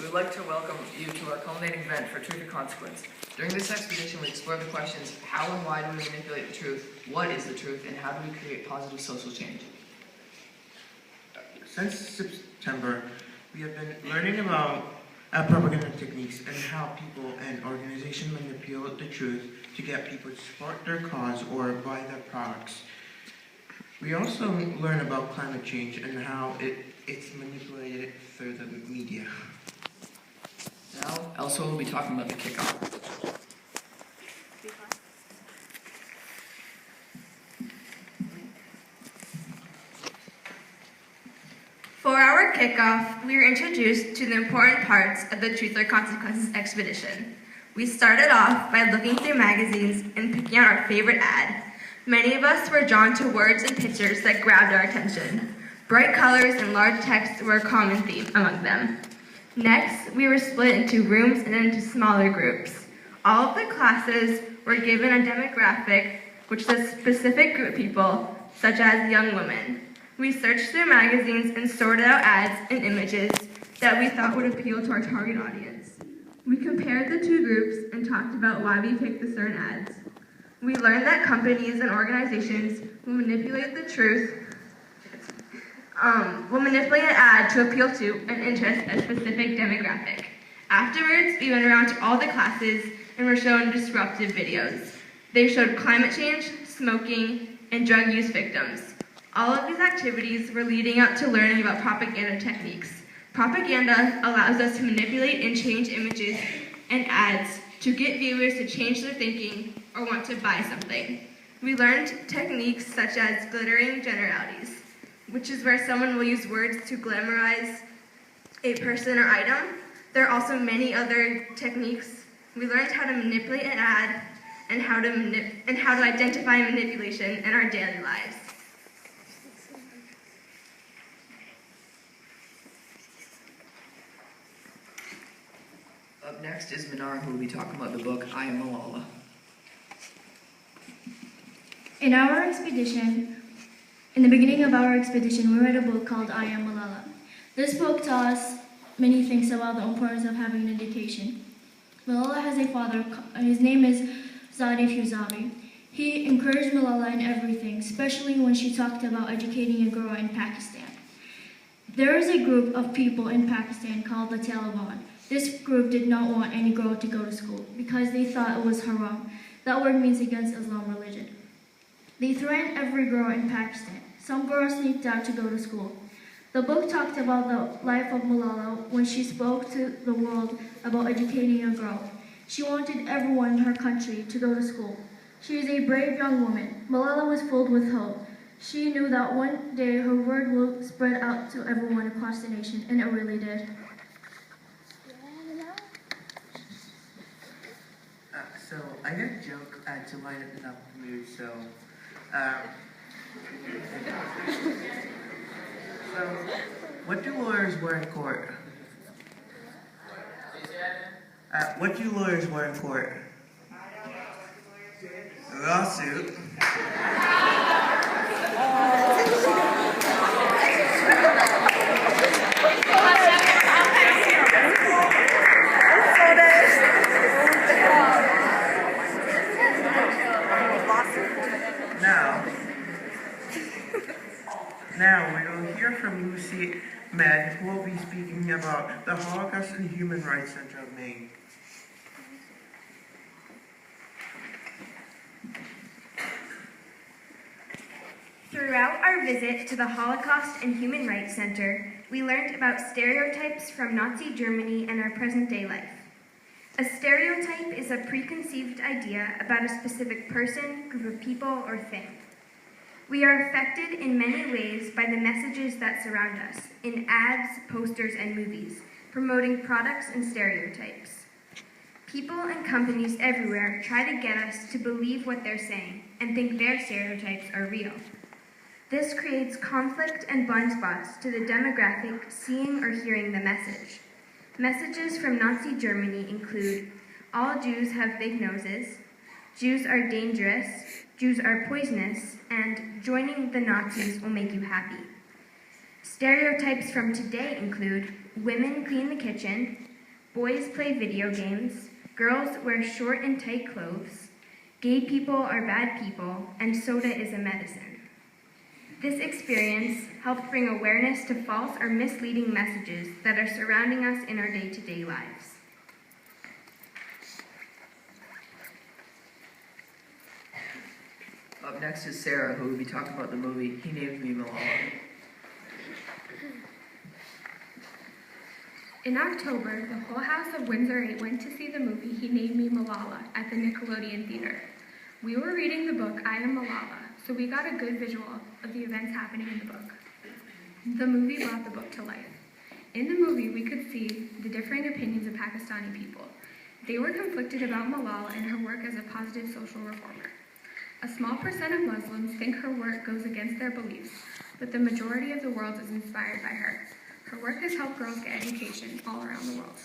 we'd like to welcome you to our culminating event for Truth or Consequence. During this expedition, we explore the questions, how and why do we manipulate the truth, what is the truth, and how do we create positive social change? Since September, we have been learning about propaganda techniques and how people and organizations manipulate the truth to get people to support their cause or buy their products. We also learn about climate change and how it's manipulated through the media. Now, Elsa will be talking about the kickoff. For our kickoff, we were introduced to the important parts of the Truth or Consequences expedition. We started off by looking through magazines and picking out our favorite ad. Many of us were drawn to words and pictures that grabbed our attention. Bright colors and large text were a common theme among them. Next, we were split into rooms and into smaller groups. All of the classes were given a demographic, which is a specific group of people, such as young women. We searched through magazines and sorted out ads and images that we thought would appeal to our target audience. We compared the two groups and talked about why we picked the certain ads. We learned that companies and organizations will manipulate the truth, will manipulate an ad to appeal to and interest a specific demographic. Afterwards, we went around to all the classes and were shown disruptive videos. They showed climate change, smoking, and drug use victims. All of these activities were leading up to learning about propaganda techniques. Propaganda allows us to manipulate and change images and ads to get viewers to change their thinking or want to buy something. We learned techniques such as glittering generalities, which is where someone will use words to glamorize a person or item. There are also many other techniques. We learned how to manipulate an ad and how to identify manipulation in our daily lives. Up next is Minar, who will be talking about the book, I Am Malala. In the beginning of our expedition, we read a book called I Am Malala. This book taught us many things about the importance of having an education. Malala has a father, his name is Zadif Yuzavi. He encouraged Malala in everything, especially when she talked about educating a girl in Pakistan. There is a group of people in Pakistan called the Taliban. This group did not want any girl to go to school because they thought it was haram. That word means against Islam religion. They threatened every girl in Pakistan. Some girls sneaked out to go to school. The book talked about the life of Malala when she spoke to the world about educating a girl. She wanted everyone in her country to go to school. She is a brave young woman. Malala was filled with hope. She knew that one day her word will spread out to everyone across the nation, and it really did. So I got a joke to lighten up the mood. So what do lawyers wear in court? What do lawyers wear in court? A lawsuit. Now we will hear from Lucy Med, who will be speaking about the Holocaust and Human Rights Center of Maine. Throughout our visit to the Holocaust and Human Rights Center, we learned about stereotypes from Nazi Germany and our present-day life. A stereotype is a preconceived idea about a specific person, group of people, or thing. We are affected in many ways by the messages that surround us, in ads, posters, and movies, promoting products and stereotypes. People and companies everywhere try to get us to believe what they're saying and think their stereotypes are real. This creates conflict and blind spots to the demographic seeing or hearing the message. Messages from Nazi Germany include, all Jews have big noses, Jews are dangerous, Jews are poisonous, and joining the Nazis will make you happy. Stereotypes from today include women clean the kitchen, Boys play video games. Girls wear short and tight clothes. Gay people are bad people, and soda is a medicine. This experience helped bring awareness to false or misleading messages that are surrounding us in our day-to-day lives. Up next is Sarah, who will be talking about the movie He Named Me Malala. In October, the whole house of Windsor 8 went to see the movie He Named Me Malala at the Nickelodeon Theater. We were reading the book I Am Malala, so we got a good visual of the events happening in the book. The movie brought the book to life. In the movie, we could see the differing opinions of Pakistani people. They were conflicted about Malala and her work as a positive social reformer. A small percent of Muslims think her work goes against their beliefs, but the majority of the world is inspired by her. Her work has helped girls get education all around the world.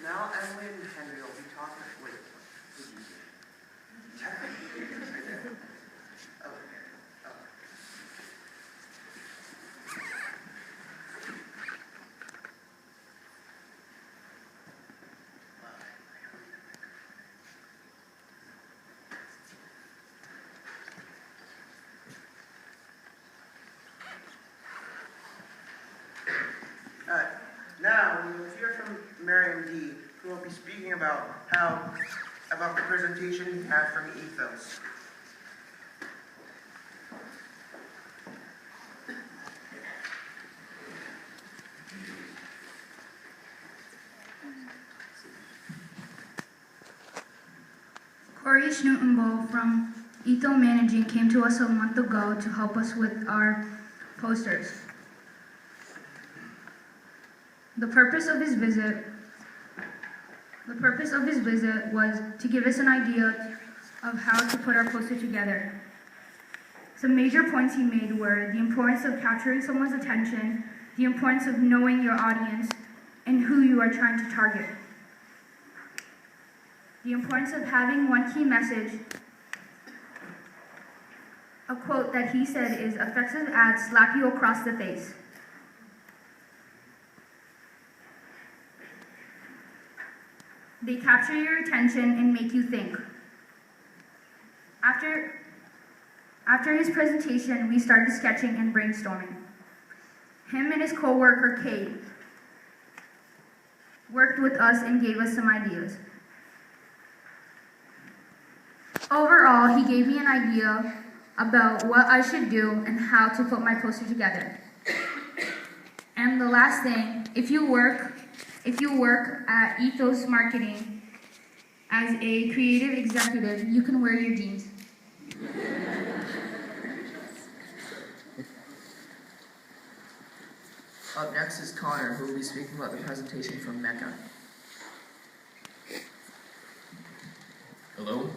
Now Emily and Henry will be talking with Now we will hear from Miriam D, who will be speaking about the presentation he had from Ethos. Corey Schnutenbowl from Ethos Managing came to us a month ago to help us with our posters. The purpose of his visit was to give us an idea of how to put our poster together. Some major points he made were the importance of capturing someone's attention, the importance of knowing your audience and who you are trying to target, the importance of having one key message. A quote that he said is, "Offensive ads slap you across the face." They capture your attention and make you think. After his presentation, we started sketching and brainstorming. Him and his co-worker, Kate, worked with us and gave us some ideas. Overall, he gave me an idea about what I should do and how to put my poster together. And the last thing, if you work at Ethos Marketing as a creative executive, you can wear your jeans. Up next is Connor, who will be speaking about the presentation from Mecca. Hello.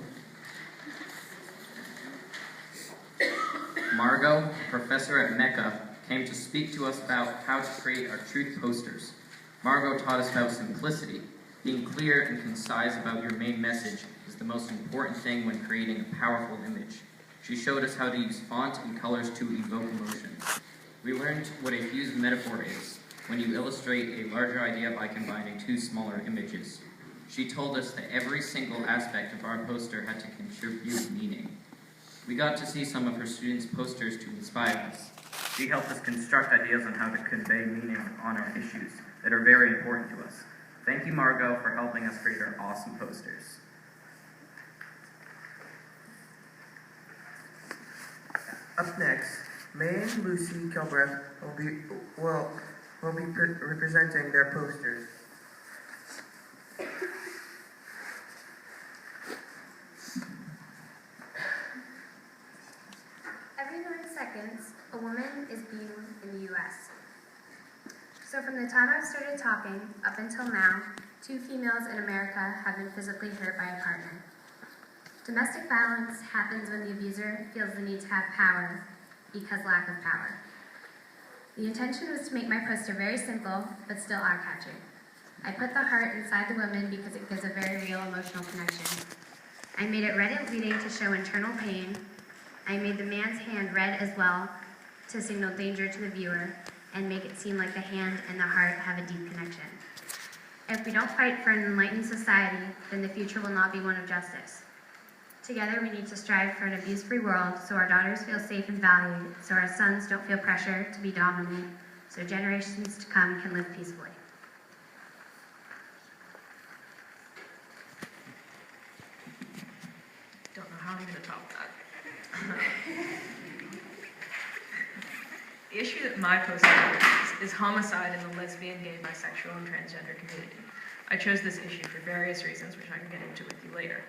Margot, professor at Mecca, came to speak to us about how to create our truth posters. Margot taught us about simplicity. Being clear and concise about your main message is the most important thing when creating a powerful image. She showed us how to use font and colors to evoke emotion. We learned what a fused metaphor is, when you illustrate a larger idea by combining two smaller images. She told us that every single aspect of our poster had to contribute meaning. We got to see some of her students' posters to inspire us. She helped us construct ideas on how to convey meaning on our issues that are very important to us. Thank you, Margot, for helping us create our awesome posters. Up next, May and Lucy Kilbreath will be representing their posters. Every 9 seconds, a woman is being in the U.S. So from the time I've started talking up until now, 2 females in America have been physically hurt by a partner. Domestic violence happens when the abuser feels the need to have power because lack of power. The intention was to make my poster very simple, but still eye-catching. I put the heart inside the woman because it gives a very real emotional connection. I made it red and bleeding to show internal pain. I made the man's hand red as well to signal danger to the viewer and make it seem like the hand and the heart have a deep connection. If we don't fight for an enlightened society, then the future will not be one of justice. Together, we need to strive for an abuse-free world so our daughters feel safe and valued, so our sons don't feel pressure to be dominant, so generations to come can live peacefully. Don't know how I'm going to top that. The issue that my poster covers is homicide in the lesbian, gay, bisexual, and transgender community. I chose this issue for various reasons, which I can get into with you later.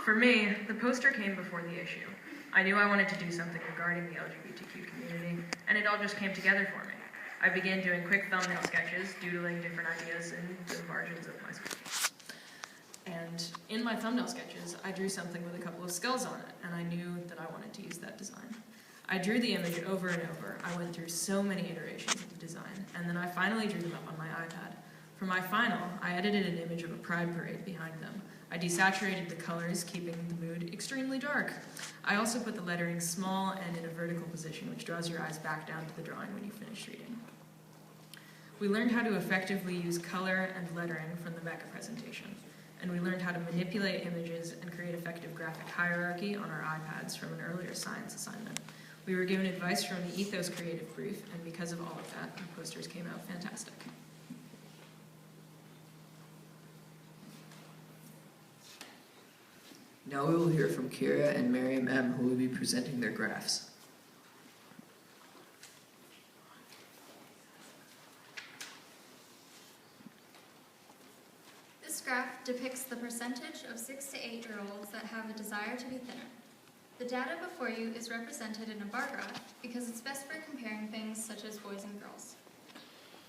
For me, the poster came before the issue. I knew I wanted to do something regarding the LGBTQ community, and it all just came together for me. I began doing quick thumbnail sketches, doodling different ideas in the margins of my screen. And in my thumbnail sketches, I drew something with a couple of skulls on it, and I knew that I wanted to use that design. I drew the image over and over. I went through so many iterations of the design, and then I finally drew them up on my iPad. For my final, I edited an image of a pride parade behind them. I desaturated the colors, keeping the mood extremely dark. I also put the lettering small and in a vertical position, which draws your eyes back down to the drawing when you finish reading. We learned how to effectively use color and lettering from the MECA presentation, and we learned how to manipulate images and create effective graphic hierarchy on our iPads from an earlier science assignment. We were given advice from the Ethos Creative Brief, and because of all of that, the posters came out fantastic. Now we will hear from Kira and Miriam M., who will be presenting their graphs. This graph depicts the percentage of 6 to 8-year-olds that have a desire to be thinner. The data before you is represented in a bar graph because it's best for comparing things such as boys and girls.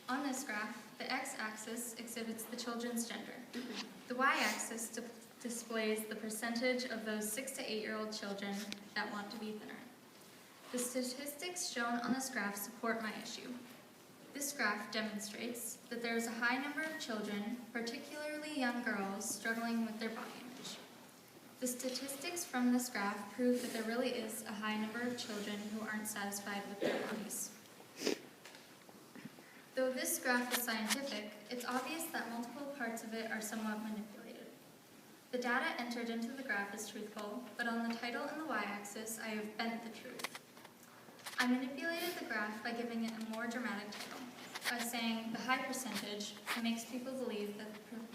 On this graph, the x-axis exhibits the children's gender. The y-axis displays the percentage of those 6 to 8-year-old children that want to be thinner. The statistics shown on this graph support my issue. This graph demonstrates that there is a high number of children, particularly young girls, struggling with their body image. The statistics from this graph prove that there really is a high number of children who aren't satisfied with their bodies. Though this graph is scientific, it's obvious that multiple parts of it are somewhat manipulated. The data entered into the graph is truthful, but on the title and the y-axis, I have bent the truth. I manipulated the graph by giving it a more dramatic title. By saying the high percentage, it makes people believe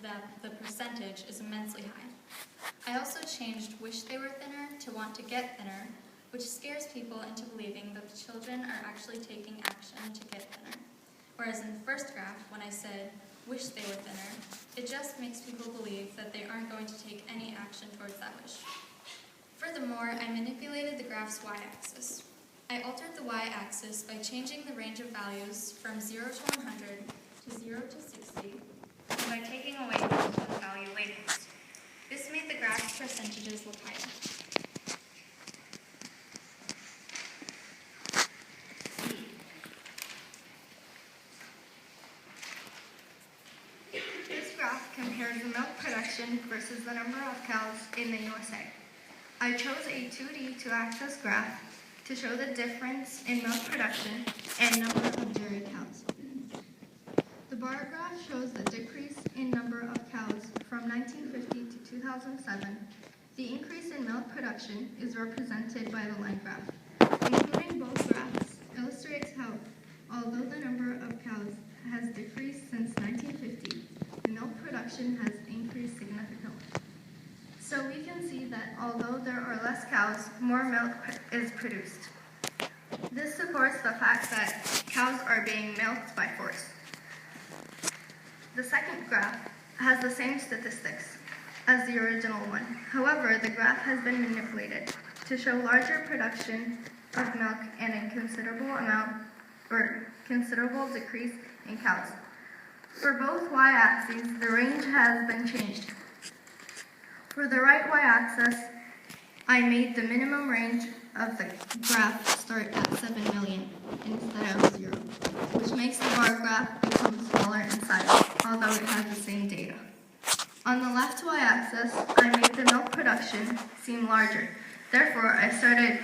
that the percentage is immensely high. I also changed wish they were thinner to want to get thinner, which scares people into believing that the children are actually taking action to get thinner. Whereas in the first graph, when I said wish they were thinner, it just makes people believe that they aren't going to take any action towards that wish. Furthermore, I manipulated the graph's y-axis. I altered the y-axis by changing the range of values from 0 to 100 to 0 to 60, and by taking away the ultimate value labels. This made the graph's percentages look higher. This graph compares the milk production versus the number of cows in the USA. I chose a 2D two-axis graph to show the difference in milk production and number of dairy cows. The bar graph shows the decrease in number of cows from 1950 to 2007. The increase in milk production is represented by the line graph. Including both graphs illustrates how, although the number of cows has decreased since 1950, the milk production has increased significantly. So we can see that although there are less cows, more milk is produced. This supports the fact that cows are being milked by force. The second graph has the same statistics as the original one. However, the graph has been manipulated to show larger production of milk and a considerable decrease in cows. For both y-axes, the range has been changed. For the right y-axis, I made the minimum range of the graph start at 7 million instead of 0, which makes the bar graph become smaller in size, although it has the same data. On the left y-axis, I made the milk production seem larger. Therefore, I started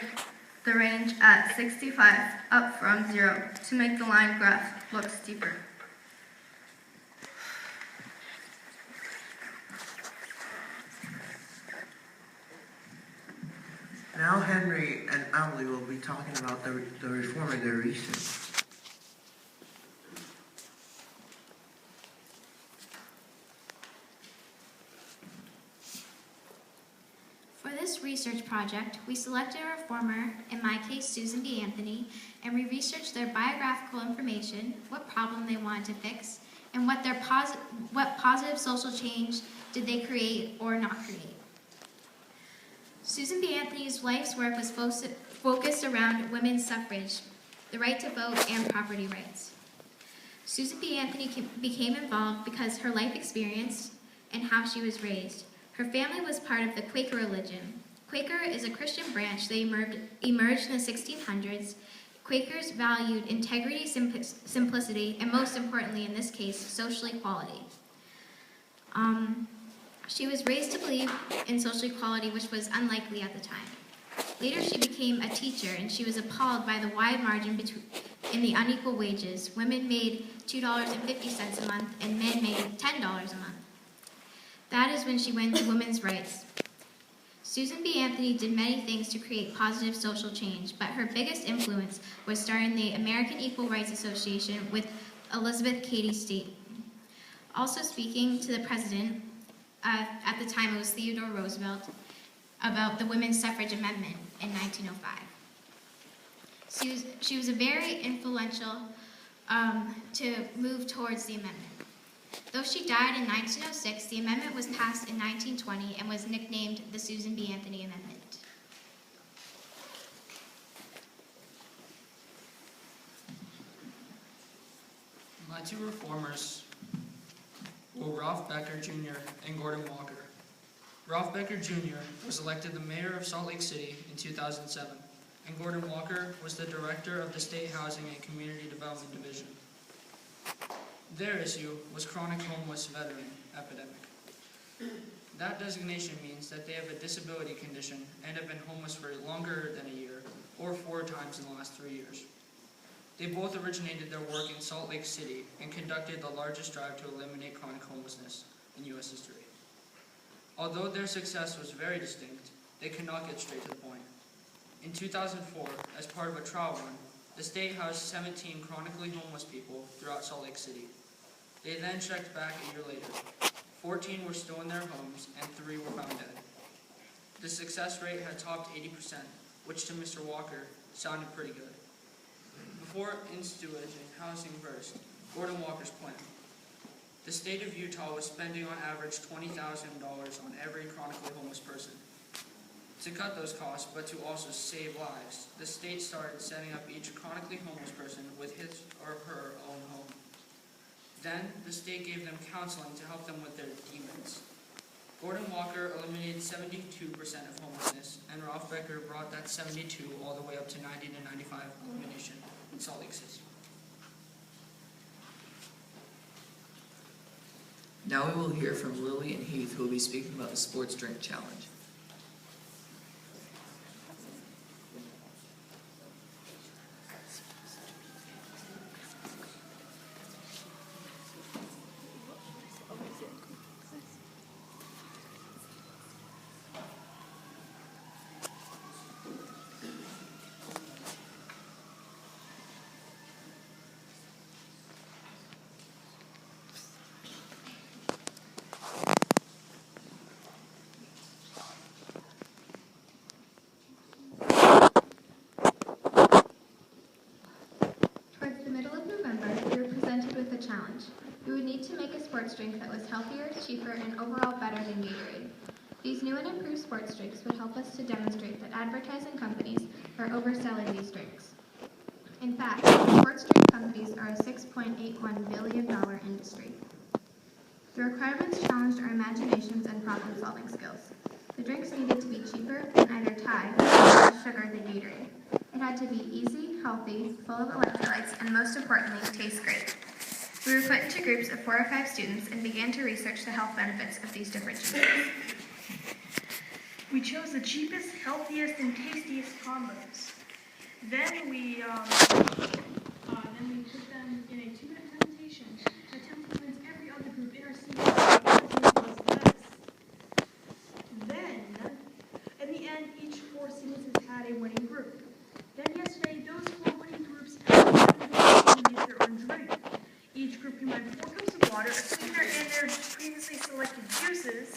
the range at 65, up from 0, to make the line graph look steeper. Now Henry and Emily will be talking about the reform of their research. For this research project, we selected a reformer, in my case Susan B. Anthony, and we researched their biographical information, what problem they wanted to fix, and what positive social change did they create or not create. Susan B. Anthony's life's work was focused around women's suffrage, the right to vote, and property rights. Susan B. Anthony became involved because her life experience and how she was raised. Her family was part of the Quaker religion. Quaker is a Christian branch that emerged in the 1600s. Quakers valued integrity, simplicity, and most importantly in this case, social equality. She was raised to believe in social equality, which was unlikely at the time. Later, she became a teacher, and she was appalled by the wide margin in the unequal wages. Women made $2.50 a month, and men made $10 a month. That is when she went to women's rights. Susan B. Anthony did many things to create positive social change, but her biggest influence was starting the American Equal Rights Association with Elizabeth Cady Stanton. Also speaking to the president, at the time it was Theodore Roosevelt, about the Women's Suffrage Amendment in 1905. She was very influential to move towards the amendment. Though she died in 1906, the amendment was passed in 1920 and was nicknamed the Susan B. Anthony Amendment. My two reformers were Ralph Becker Jr. and Gordon Walker. Ralph Becker Jr. was elected the mayor of Salt Lake City in 2007, and Gordon Walker was the director of the State Housing and Community Development Division. Their issue was chronic homeless veteran epidemic. That designation means that they have a disability condition and have been homeless for longer than a year, or 4 times in the last 3 years. They both originated their work in Salt Lake City and conducted the largest drive to eliminate chronic homelessness in U.S. history. Although their success was very distinct, they could not get straight to the point. In 2004, as part of a trial run, the state housed 17 chronically homeless people throughout Salt Lake City. They then checked back a year later. 14 were still in their homes and 3 were found dead. The success rate had topped 80%, which to Mr. Walker sounded pretty good. Before instituting housing burst, Gordon Walker's plan. The state of Utah was spending on average $20,000 on every chronically homeless person. To cut those costs, but to also save lives, the state started setting up each chronically homeless person with his or her own home. Then, the state gave them counseling to help them with their demons. Gordon Walker eliminated 72% of homelessness, and Ralph Becker brought that 72 all the way up to 90 to 95 elimination in Salt Lake City. Now we will hear from Lily and Heath, who will be speaking about the Sports Drink Challenge. Challenge. We would need to make a sports drink that was healthier, cheaper, and overall better than Gatorade. These new and improved sports drinks would help us to demonstrate that advertising companies are overselling these drinks. In fact, sports drink companies are a $6.81 billion industry. The requirements challenged our imaginations and problem-solving skills. The drinks needed to be cheaper and either tie or less sugar than Gatorade. It had to be easy, healthy, full of electrolytes, and most importantly, taste great. We were put into groups of 4 or 5 students and began to research the health benefits of these different drinks. We chose the cheapest, healthiest, and tastiest combos. Then we put them in a 2-minute presentation, attempt to convince every other group in our senior group was this. Then, in the end, each 4 sequences had a winning group. Then yesterday, those 4 winning groups had to make their own drink. Each group combined 4 cups of water, a sweetener, and their previously selected juices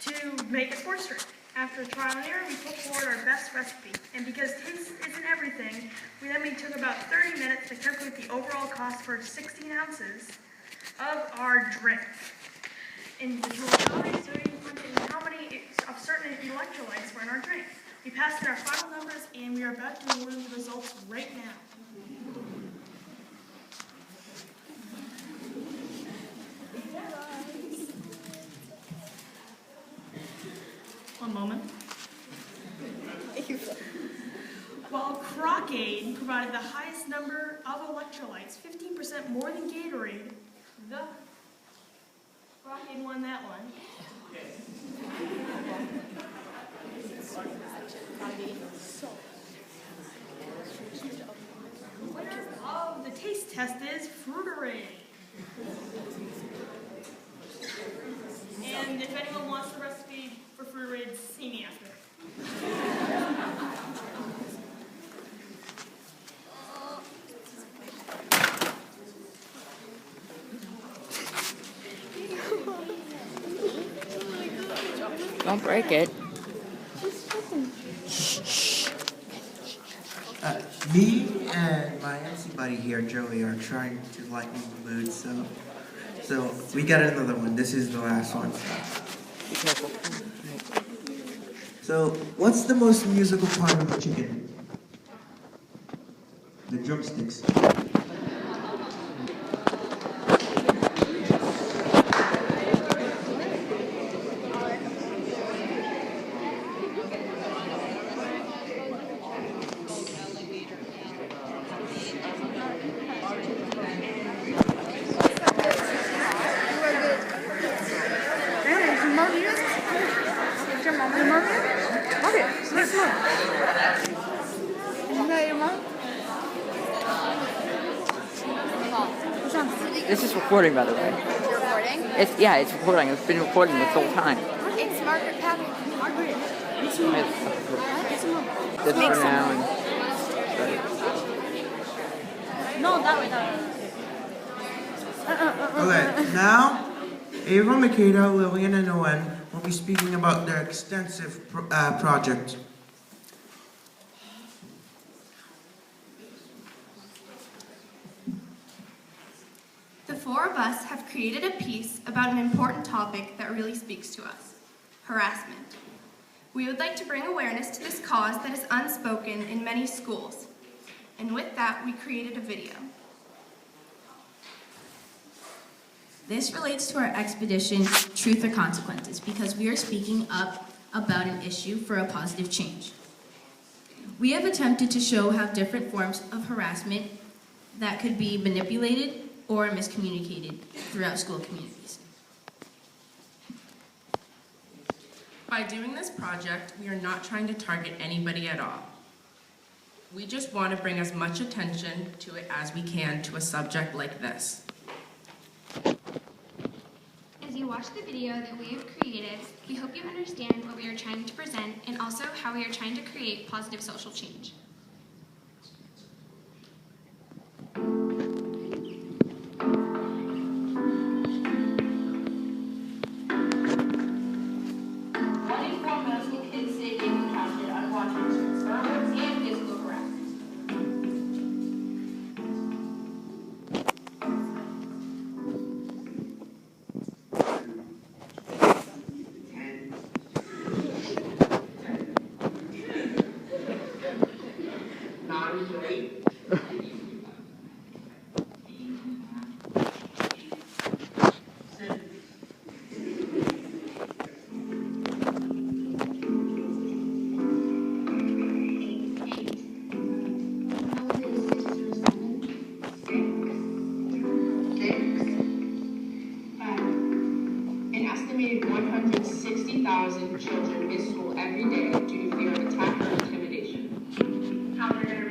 to make a sports drink. After trial and error, we put forward our best recipe. And because taste isn't everything, we took about 30 minutes to calculate the overall cost for 16 ounces of our drink. In the total calories, sodium content, and how many of certain electrolytes were in our drink. We passed in our final numbers, and we are about to learn the results right now. One moment. While Crockade provided the highest number of electrolytes, 15% more than Gatorade, the Crockade won that one. Winner of the taste test is Fruiterade. And if anyone wants the recipe for Fruiterade, see me after. Don't break it. Me and my MC buddy here, Joey, are trying to lighten the mood, so we got another one. This is the last one. Be careful. So, what's the most musical part of a chicken? The drumsticks. This is recording, by the way. It's recording? It's recording. It's been recording this whole time. It's Margaret Patrick. Margaret. This for now. No, that way. Okay, now, Ava, Makeda, Lillian, and Owen will be speaking about their extensive project. The 4 of us have created a piece about an important topic that really speaks to us: harassment. We would like to bring awareness to this cause that is unspoken in many schools. And with that, we created a video. This relates to our expedition, Truth or Consequences, because we are speaking up about an issue for a positive change. We have attempted to show how different forms of harassment that could be manipulated or miscommunicated throughout school communities. By doing this project, we are not trying to target anybody at all. We just want to bring as much attention to it as we can to a subject like this. As you watch the video that we have created, we hope you understand what we are trying to present and also how we are trying to create positive social change. 1 in 4 middle school kids say they've encountered unwanted verbal and physical harassment. An estimated 160,000 children miss school every day due to fear of attack or intimidation. How they're going to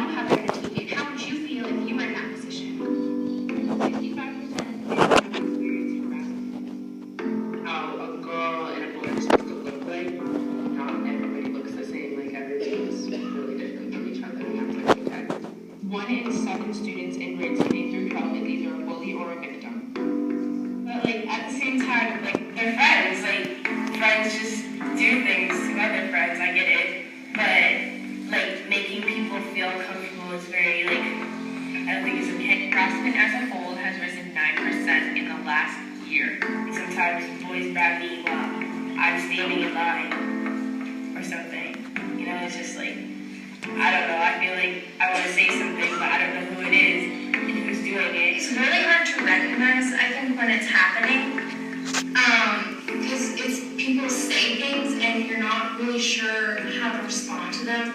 don't have their certificate, how would you feel if you were in that position? 65% experience harassment. How a girl and a boy are supposed to look like. Not everybody looks the same, like everybody is really different from each other, and that's like okay. 1 in 7 students in grades 8 through 12 is either a bully or a victim. But like at the same time, like they're friends. Like friends just do things to other friends. I get it, but like making people feel comfortable is very like I don't think it's okay. Harassment as a whole has risen 9% in the last year. Sometimes boys grab me while I'm standing in line or something. You know, it's just like I don't know. I feel like I want to say something, but I don't know who it is and who's doing it. It's really hard to recognize, I think, when it's happening. Because it's people say things and you're not really sure how to respond to them.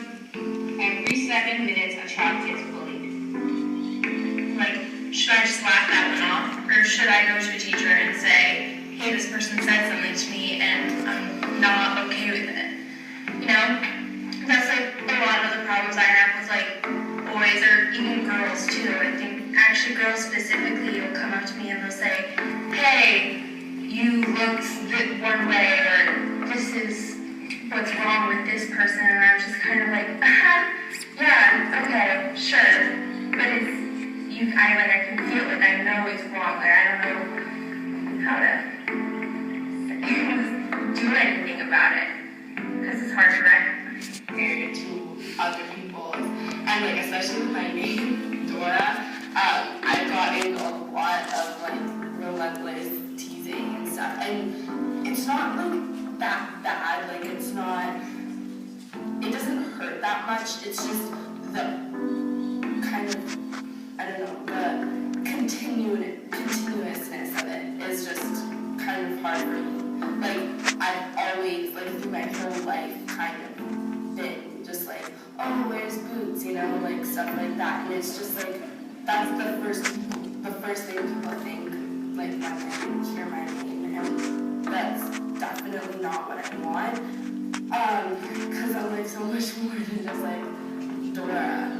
Every 7 minutes, a child gets bullied. Like, should I just laugh that one off? Or should I go to a teacher and say, hey, this person said something to me and I'm not okay with it? You know? That's like a lot of the problems I have with like boys or even girls too. I think actually girls specifically will come up to me and they'll say, hey, you looked one way, or this is what's wrong with this person, and I'm just kind of like, yeah, okay, sure, but it's you. I can feel it. I know it's wrong. Like I don't know how to do anything about it because it's hard to recognize. Compared to other people, and like especially with my name, Dora, I've gotten a lot of like relentless teasing and stuff, and it's not like that bad. Like it doesn't hurt that much. It's just the kind of I don't know the continuousness of it is just kind of hard for me. Like I've always like through my whole life kind of been just like, oh, where's boots, you know, like stuff like that, and it's just like that's the first thing people think like when they hear my name, and that's definitely not what I want, because I'm like so much more than just like Dora.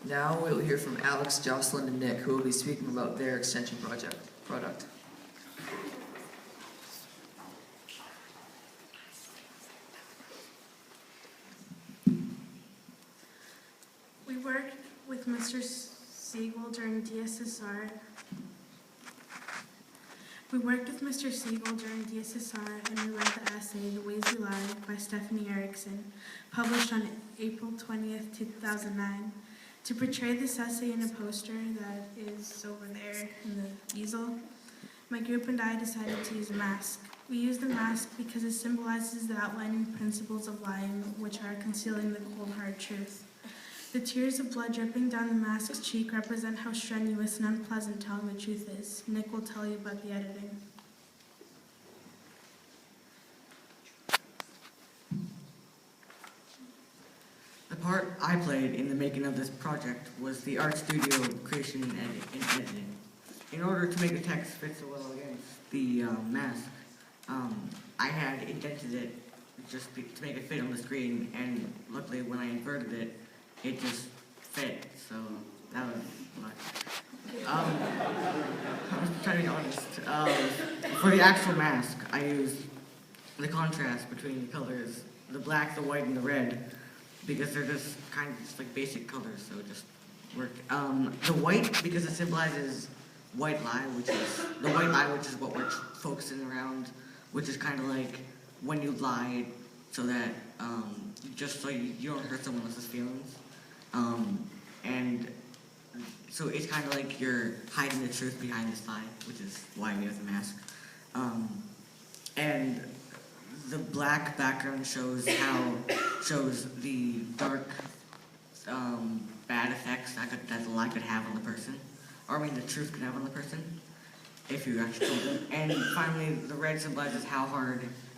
Now we'll hear from Alex, Jocelyn, and Nick, who will be speaking about their extension product. We worked with Mr. Siegel during DSSR. and we read the essay, The Ways We Lie, by Stephanie Erickson, published on April 20th, 2009. To portray this essay in a poster that is over there in the easel, my group and I decided to use a mask. We used the mask because it symbolizes the outlining principles of lying, which are concealing the cold, hard truth. The tears of blood dripping down the mask's cheek represent how strenuous and unpleasant telling the truth is. Nick will tell you about the editing. The part I played in the making of this project was the art studio creation and editing. In order to make the text fit so well against the mask, I had indented it just to make it fit on the screen, and luckily when I inverted it, it just fit, so that was lucky. I'm just trying to be honest. For the actual mask, I used the contrast between the colors, the black, the white, and the red, because they're just kind of just like basic colors, so it just worked. The white, because it symbolizes white lie, which is what we're focusing around, which is kind of like when you lie so that, just so you don't hurt someone else's feelings. And so it's kind of like you're hiding the truth behind this lie, which is why we have the mask. And the black background shows the dark, bad effects that the lie could have on the person, or I mean the truth could have on the person, if you actually told them. And finally, the red symbolizes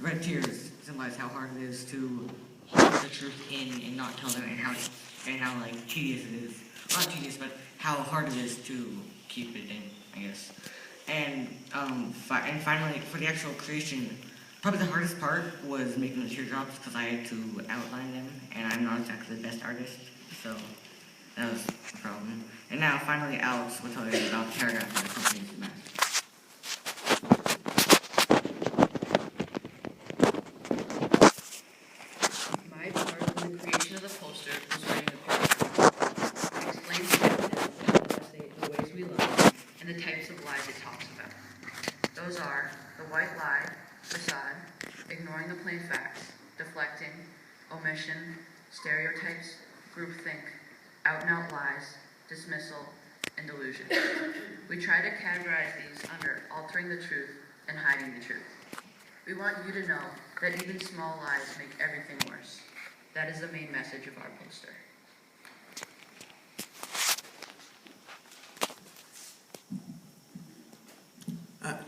red tears symbolize how hard it is to hold the truth in and not tell them, and how like tedious it is. Not tedious, but how hard it is to keep it in, I guess. And finally, for the actual creation, probably the hardest part was making the teardrops because I had to outline them, and I'm not exactly the best artist, so that was a problem. And now, finally, Alex will tell you about the paragraph that accompanies the mask. My part in the creation of the poster was writing the paragraph. It explains the ways we love and the types of lies it talks about. Those are the white lie, facade, ignoring the plain facts, deflecting, omission, stereotypes, groupthink, out-and-out lies, dismissal, and delusion. We try to categorize these under altering the truth and hiding the truth. We want you to know that even small lies make everything worse. That is the main message of our poster.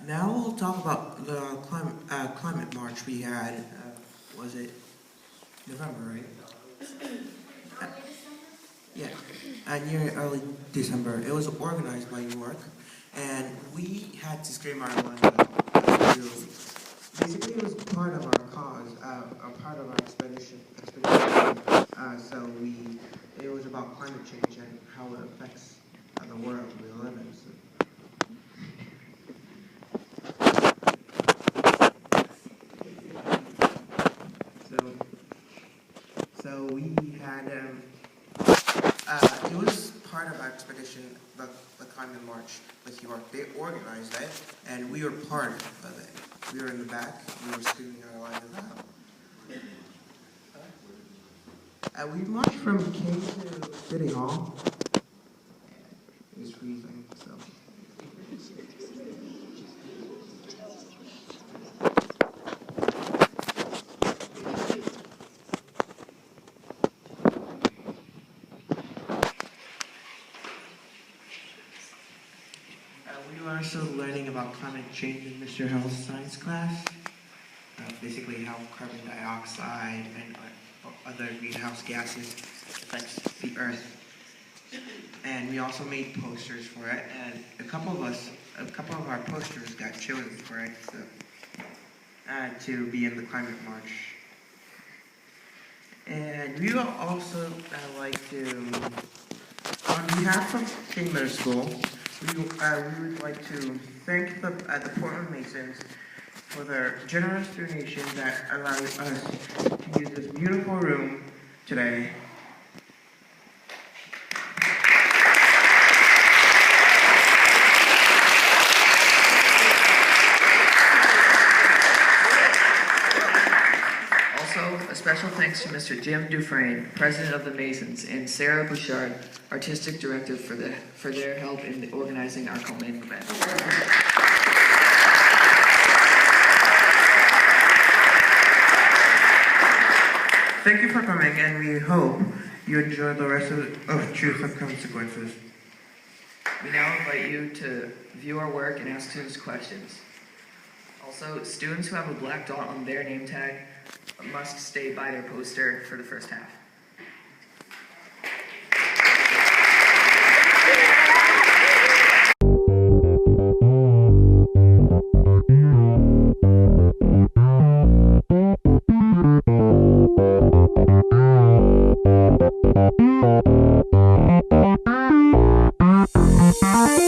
Now we'll talk about the climate march we had. Was it November, right? Yeah, near early December. It was organized by York, and we had to scream our lungs out. Basically, it was part of our cause, a part of our expedition. So it was about climate change and how it affects the world we live in. So we had, it was part of our expedition, the climate march with York. They organized it, and we were part of it. We were in the back, we were screaming our lines out. We marched from King to City Hall. It was freezing, so. We were also learning about climate change in Mr. Hill's science class. Basically how carbon dioxide and other greenhouse gases affects the earth. And we also made posters for it, and a couple of our posters got chosen for it, so to be in the climate march. And we would also like to, on behalf of King Middle School, we would like to thank the Portland Masons for their generous donation that allows us to use this beautiful room today. Also, a special thanks to Mr. Jim Dufresne, President of the Masons, and Sarah Bouchard, Artistic Director, for their help in organizing our Culminating event. Thank you for coming, and we hope you enjoy the rest of Truth and Consequences. We now invite you to view our work and ask students questions. Also, students who have a black dot on their name tag must stay by their poster for the first half. Thank you.